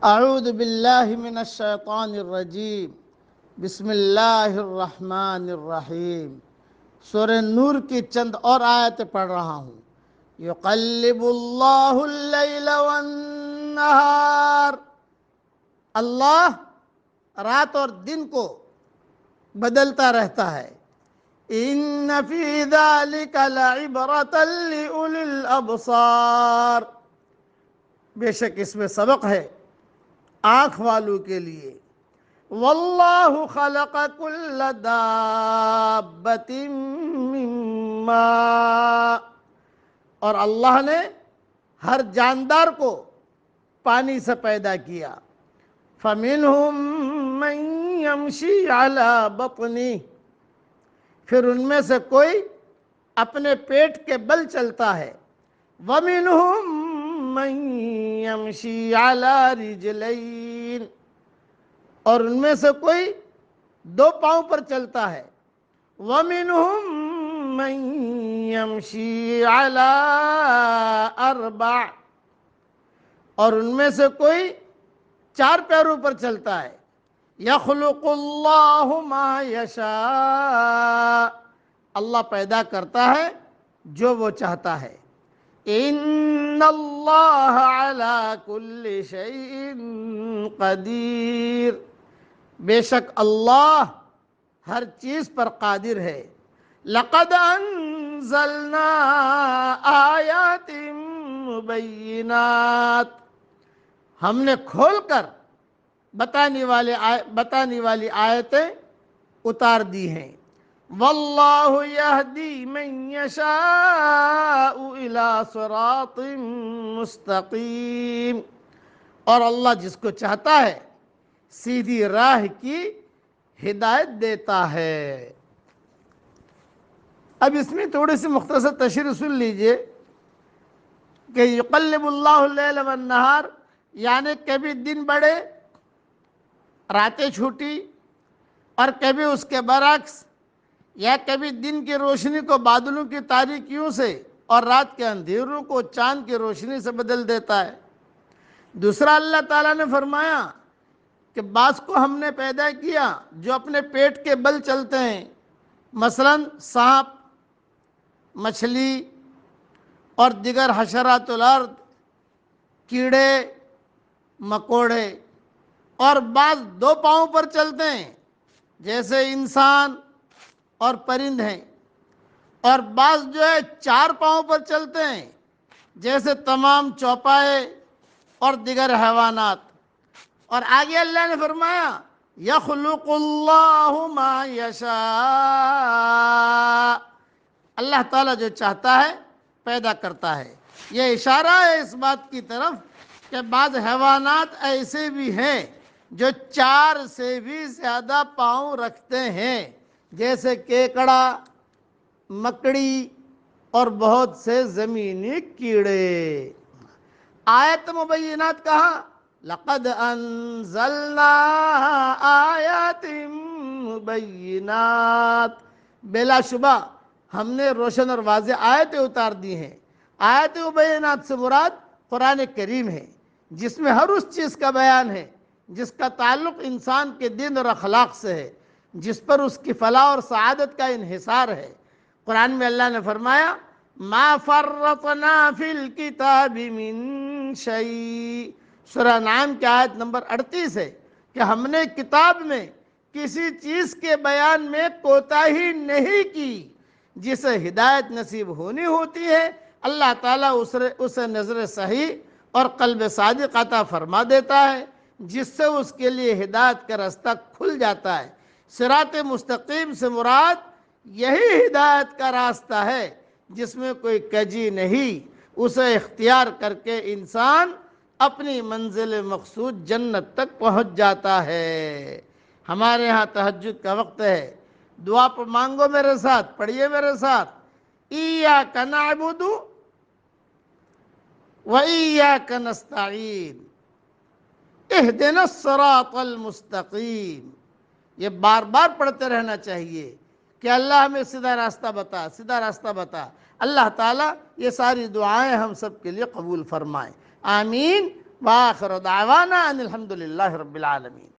اعوذ باللہ من الشیطان الرجیم بسم اللہ الرحمن الرحیم۔ سورہ نور کی چند اور آیتیں پڑھ رہا ہوں۔ یقلب اللہ اللیل والنہار، اللہ رات اور دن کو بدلتا رہتا ہے۔ ان فی ذلک لعبرۃ لأولی الابصار، بے شک اس میں سبق ہے آنکھ والوں کے لیے۔ واللہ خلق کل دابۃ من ماء، اور اللہ نے ہر جاندار کو پانی سے پیدا کیا۔ فمنہم من یمشی علی بطنہ، پھر ان میں سے کوئی اپنے پیٹ کے بل چلتا ہے۔ ومنہم من یمشی علی رجلین، اور ان میں سے کوئی دو پاؤں پر چلتا ہے۔ ومنہم من یمشی علی اربع، اور ان میں سے کوئی چار پیروں پر چلتا ہے۔ یخلق اللہ ما یشاء، اللہ پیدا کرتا ہے جو وہ چاہتا ہے۔ ان اللہ علی کل شیء قدیر، بے شک اللہ ہر چیز پر قادر ہے۔ لقد انزلنا آیات مبینات، ہم نے کھول کر بتانے والی آیتیں اتار دی ہیں۔ واللہ یہدی من یشاء الی صراط مستقیم، اور اللہ جس کو چاہتا ہے سیدھی راہ کی ہدایت دیتا ہے۔ اب اس میں تھوڑی سی مختصر تشریح سن لیجئے کہ یقلب اللہ اللیل والنہار، یعنی کبھی دن بڑے راتیں چھوٹی، اور کبھی اس کے برعکس، یا کبھی دن کی روشنی کو بادلوں کی تاریکیوں سے اور رات کے اندھیروں کو چاند کی روشنی سے بدل دیتا ہے۔ دوسرا اللہ تعالیٰ نے فرمایا کہ بعض کو ہم نے پیدا کیا جو اپنے پیٹ کے بل چلتے ہیں، مثلا سانپ، مچھلی اور دیگر حشرات الارض، کیڑے مکوڑے، اور بعض دو پاؤں پر چلتے ہیں جیسے انسان اور پرند ہیں، اور بعض جو ہے چار پاؤں پر چلتے ہیں جیسے تمام چوپائے اور دیگر حیوانات۔ اور آگے اللہ نے فرمایا یخلق اللہ ما یشاء، اللہ تعالیٰ جو چاہتا ہے پیدا کرتا ہے۔ یہ اشارہ ہے اس بات کی طرف کہ بعض حیوانات ایسے بھی ہیں جو چار سے بھی زیادہ پاؤں رکھتے ہیں، جیسے کیکڑا، مکڑی اور بہت سے زمینی کیڑے۔ آیت مبینات کہا، لقد انزلنا آیات مبینات، بلا شبہ ہم نے روشن اور واضح آیتیں اتار دی ہیں۔ آیت مبینات سے مراد قرآن کریم ہے، جس میں ہر اس چیز کا بیان ہے جس کا تعلق انسان کے دین اور اخلاق سے ہے، جس پر اس کی فلاح اور سعادت کا انحصار ہے۔ قرآن میں اللہ نے فرمایا ما فرطنا فی الکتاب من شیء، سورہ انعام کی آیت نمبر 38 ہے کہ ہم نے کتاب میں کسی چیز کے بیان میں کوتاہی نہیں کی۔ جسے ہدایت نصیب ہونی ہوتی ہے اللہ تعالیٰ اسے نظر صحیح اور قلب صادق عطا فرما دیتا ہے، جس سے اس کے لیے ہدایت کا راستہ کھل جاتا ہے۔ صراط مستقیم سے مراد یہی ہدایت کا راستہ ہے جس میں کوئی کجی نہیں، اسے اختیار کر کے انسان اپنی منزل مقصود جنت تک پہنچ جاتا ہے۔ ہمارے ہاں تہجد کا وقت ہے، دعا مانگو میرے ساتھ، پڑھیے میرے ساتھ، ایاک نعبد و ایاک نستعین اہدنا الصراط المستقیم۔ یہ بار بار پڑھتے رہنا چاہیے کہ اللہ ہمیں سیدھا راستہ بتا، سیدھا راستہ بتا۔ اللہ تعالیٰ یہ ساری دعائیں ہم سب کے لیے قبول فرمائیں، آمین۔ وآخر دعوانا ان الحمد للہ رب العالمین.